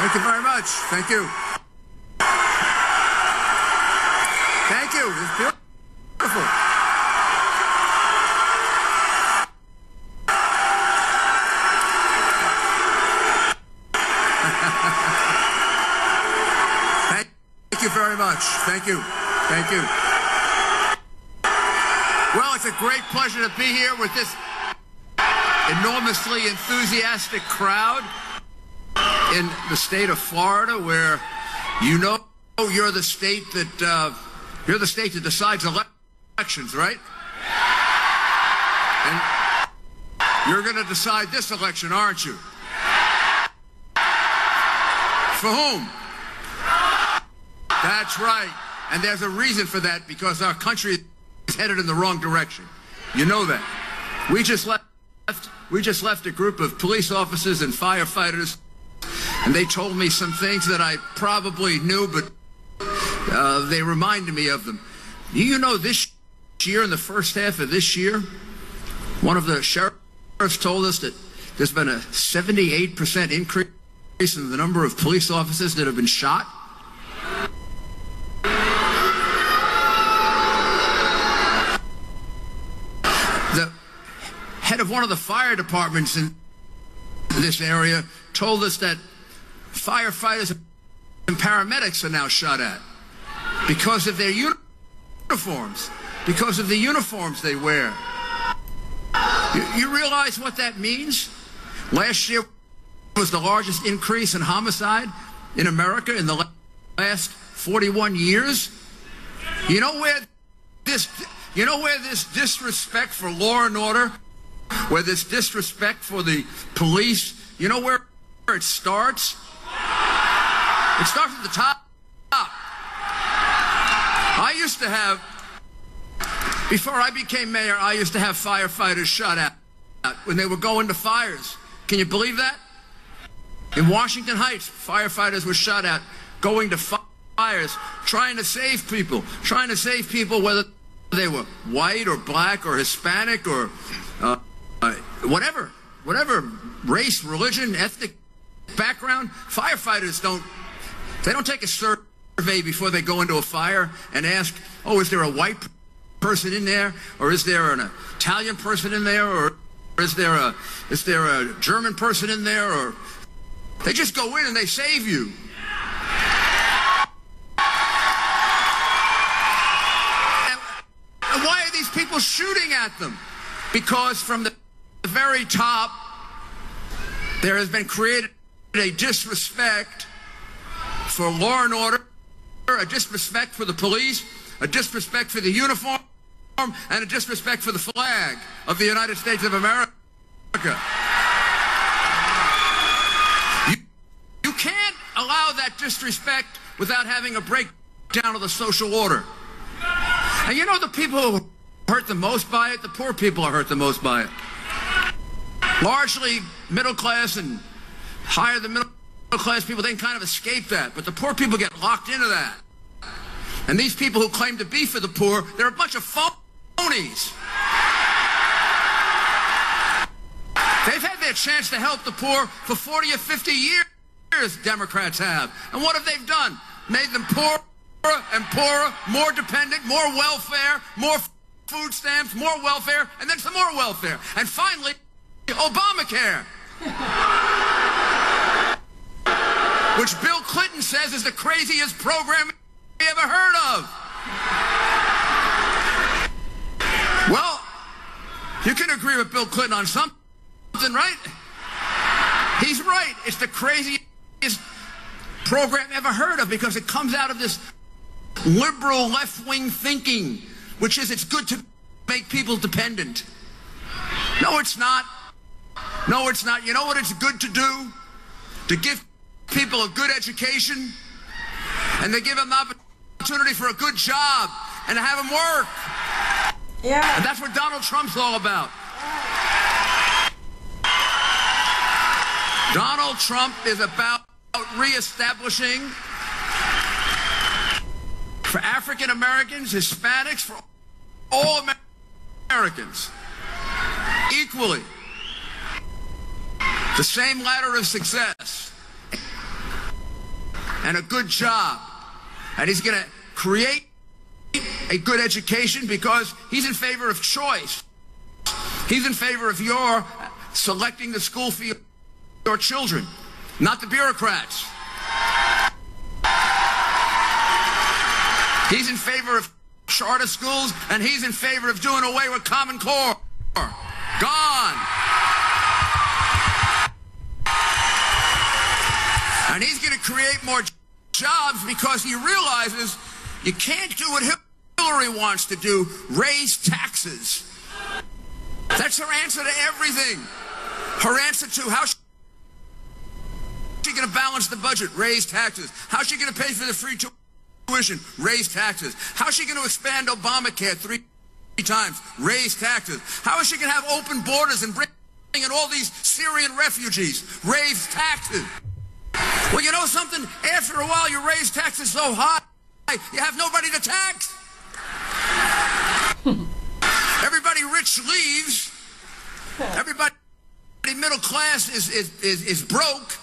Thank you very much. Thank you. Thank you. It's beautiful. Thank you very much. Thank you. Thank you. Well, it's a great pleasure to be here with this enormously enthusiastic crowd in the state of Florida, where you're the state that decides elections, right? And you're going to decide this election, aren't you? For whom? That's right. And there's a reason for that, because our country is headed in the wrong direction. You know that. We just left a group of police officers and firefighters, and they told me some things that I probably knew, but they reminded me of them. You know, this year, in the first half of this year, one of the sheriffs told us that there's been a 78% increase in the number of police officers that have been shot. The head of one of the fire departments in this area told us that firefighters and paramedics are now shot at because of their uniforms, because of the uniforms they wear. You realize what that means? Last year was the largest increase in homicide in America in the last 41 years. You know where this disrespect for law and order, where this disrespect for the police, you know where it starts? It starts at the top. I used to have, before I became mayor, I used to have firefighters shot at when they were going to fires. Can you believe that? In Washington Heights, firefighters were shot at going to fires, trying to save people whether they were white or black or Hispanic or whatever race, religion, ethnic background. Firefighters don't take a survey before they go into a fire and ask, oh, is there a white person in there, or is there an Italian person in there, or is there a German person in there? Or they just go in and they save you. And why are these people shooting at them? Because from the very top, there has been created a disrespect for law and order, a disrespect for the police, a disrespect for the uniform, and a disrespect for the flag of the United States of America. You can't allow that disrespect without having a breakdown of the social order. And you know the people who are hurt the most by it? The poor people are hurt the most by it. Largely middle class and higher than middle class people, they can kind of escape that. But the poor people get locked into that. And these people who claim to be for the poor, they're a bunch of phonies. They've had their chance to help the poor for 40 or 50 years, Democrats have. And what have they done? Made them poorer and poorer, more dependent, more welfare, more food stamps, more welfare, and then some more welfare. And finally, Obamacare, which Bill Clinton says is the craziest program he ever heard of. Well, you can agree with Bill Clinton on something, right? He's right. It's the craziest program ever heard of, because it comes out of this liberal left-wing thinking, which is it's good to make people dependent. No, it's not. No, it's not. You know what it's good to do? To give people a good education, and they give them the opportunity for a good job, and to have them work. Yeah. And that's what Donald Trump's all about. Donald Trump is about reestablishing for African Americans, Hispanics, for all Americans equally the same ladder of success. and a good job. And he's going to create a good education because he's in favor of choice. He's in favor of your selecting the school for your children, not the bureaucrats. He's in favor of charter schools, and he's in favor of doing away with Common Core. Gone. And he's going to create more jobs because he realizes you can't do what Hillary wants to do, raise taxes. That's her answer to everything. Her answer to how she's going to balance the budget, raise taxes. How's she going to pay for the free tuition, raise taxes. How's she going to expand Obamacare 3 times, raise taxes. How is she going to have open borders and bring in all these Syrian refugees, raise taxes? Well, you know something? After a while, you raise taxes so high, you have nobody to tax. Everybody rich leaves. Everybody middle class is broke.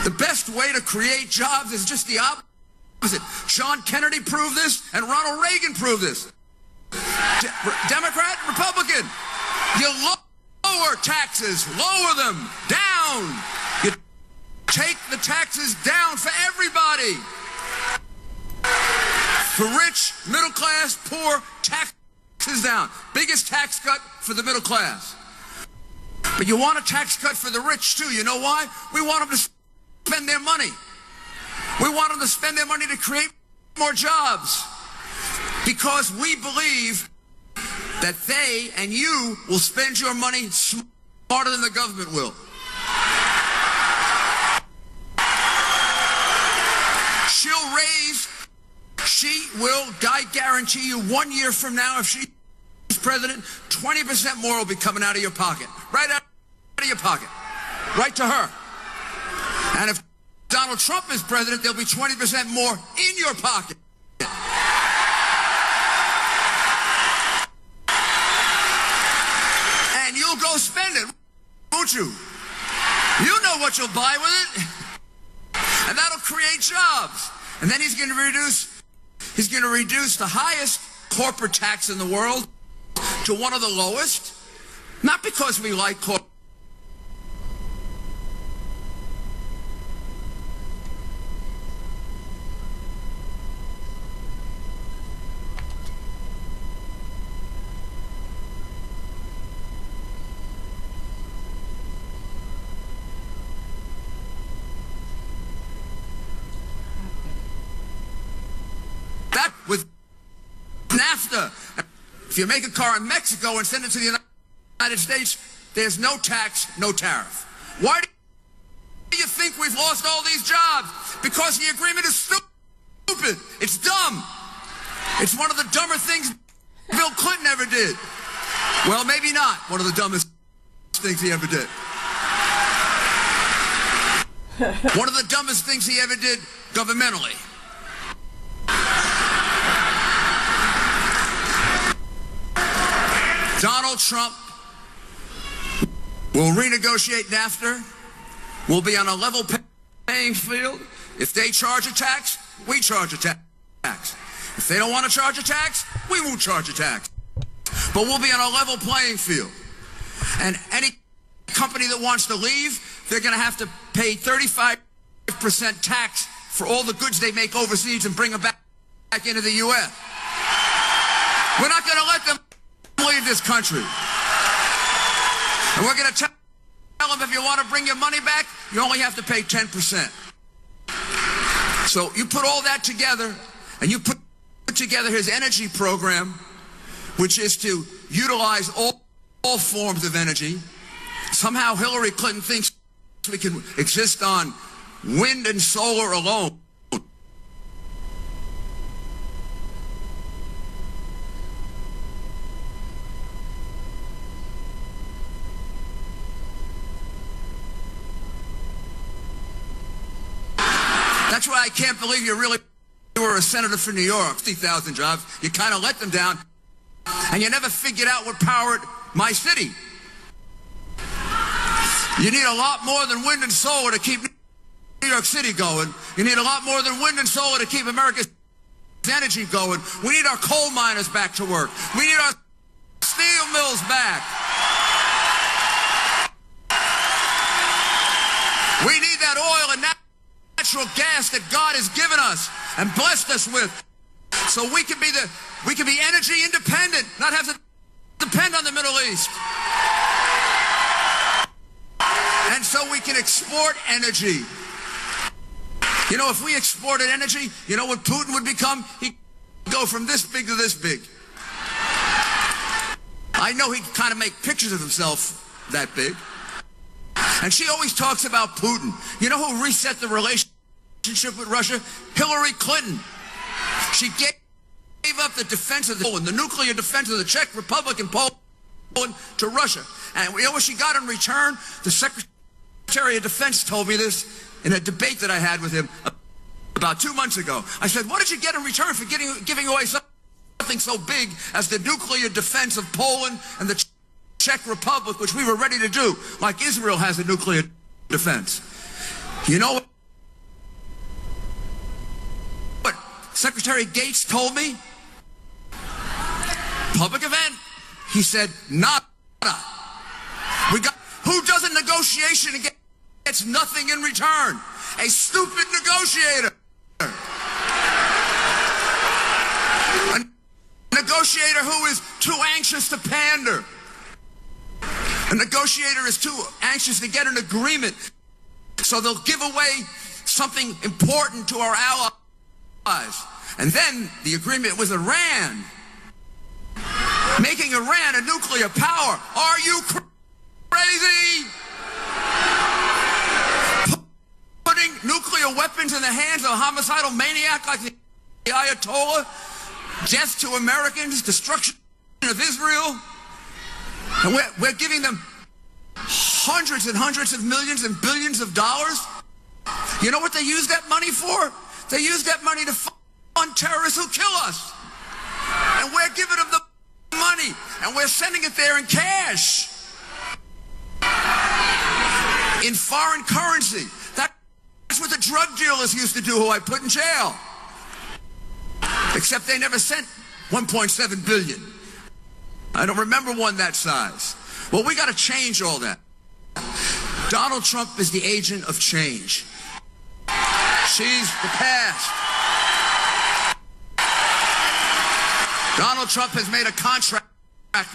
The best way to create jobs is just the opposite. John Kennedy proved this, and Ronald Reagan proved this. Democrat, Republican, you lower taxes, lower them down. You take the taxes down for everybody. For rich, middle class, poor, taxes down. Biggest tax cut for the middle class. But you want a tax cut for the rich too. You know why? We want them to spend their money. We want them to spend their money to create more jobs. Because we believe that they and you will spend your money smarter than the government will. She will, I guarantee you, 1 year from now, if she's president, 20% more will be coming out of your pocket. Right out of your pocket. Right to her. And if Donald Trump is president, there'll be 20% more in your pocket. And you'll go spend it, won't you? You know what you'll buy with it. And that'll create jobs. And then he's going to reduce the highest corporate tax in the world to one of the lowest. Not because we like corporate. With NAFTA, if you make a car in Mexico and send it to the United States, there's no tax, no tariff. Why do you think we've lost all these jobs? Because the agreement is stupid. It's dumb. It's one of the dumber things Bill Clinton ever did. Well, maybe not one of the dumbest things he ever did. One of the dumbest things he ever did governmentally. Donald Trump will renegotiate NAFTA. We'll be on a level playing field. If they charge a tax, we charge a tax. If they don't want to charge a tax, we won't charge a tax. But we'll be on a level playing field. And any company that wants to leave, they're going to have to pay 35% tax for all the goods they make overseas and bring them back into the U.S. We're not going to let them leave this country. And we're going to tell them if you want to bring your money back, you only have to pay 10%. So you put all that together, and you put together his energy program, which is to utilize all forms of energy. Somehow Hillary Clinton thinks we can exist on wind and solar alone. That's why I can't believe you really were a senator for New York. 50,000 jobs. You kind of let them down, and you never figured out what powered my city. You need a lot more than wind and solar to keep New New York City going. You need a lot more than wind and solar to keep America's energy going. We need our coal miners back to work. We need our steel mills back. We need that oil and natural gas that God has given us and blessed us with, so we can be energy independent, not have to depend on the Middle East. And so we can export energy. You know, if we exported energy, you know what Putin would become? He'd go from this big to this big. I know he can kind of make pictures of himself that big. And she always talks about Putin. You know who reset the relationship with Russia? Hillary Clinton. She gave up the defense of the nuclear defense of the Czech Republic and Poland to Russia. And you know what she got in return? The Secretary of Defense told me this in a debate that I had with him about 2 months ago. I said, what did you get in return for giving away something so big as the nuclear defense of Poland and the Czech Republic, which we were ready to do, like Israel has a nuclear defense? You know what Secretary Gates told me? Public event. He said, nada. Who does a negotiation and gets nothing in return? A stupid negotiator. A negotiator who is too anxious to pander. A negotiator is too anxious to get an agreement, so they'll give away something important to our allies. And then the agreement with Iran, making Iran a nuclear power. Are you crazy? Putting nuclear weapons in the hands of a homicidal maniac like the Ayatollah, death to Americans, destruction of Israel. And we're giving them hundreds and hundreds of millions and billions of dollars. You know what they use that money for? They use that money to fund terrorists who kill us. And we're giving them the money, and we're sending it there in cash, in foreign currency. That's what the drug dealers used to do, who I put in jail. Except they never sent 1.7 billion. I don't remember one that size. Well, we got to change all that. Donald Trump is the agent of change. She's the past. Donald Trump has made a contract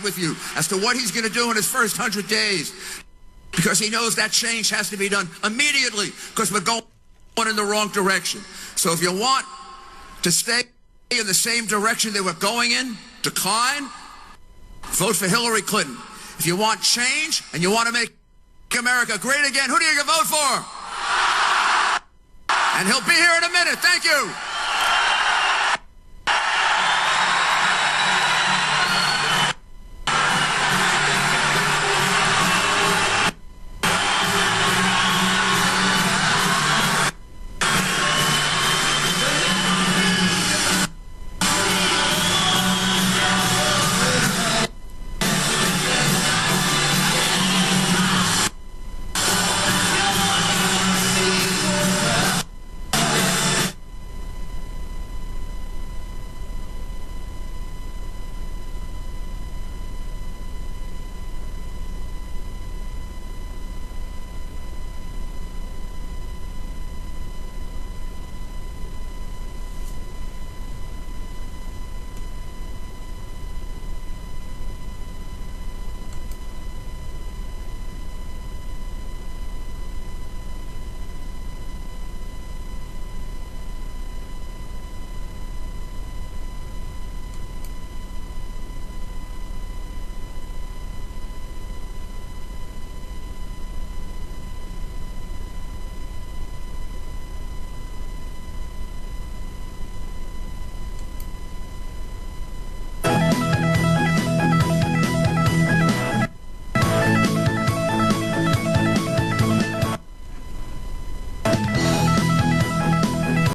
with you as to what he's going to do in his first 100 days, because he knows that change has to be done immediately, because we're going in the wrong direction. So if you want to stay in the same direction they were going in, decline, vote for Hillary Clinton. If you want change and you want to make America great again, who do you vote for? And he'll be here in a minute. Thank you.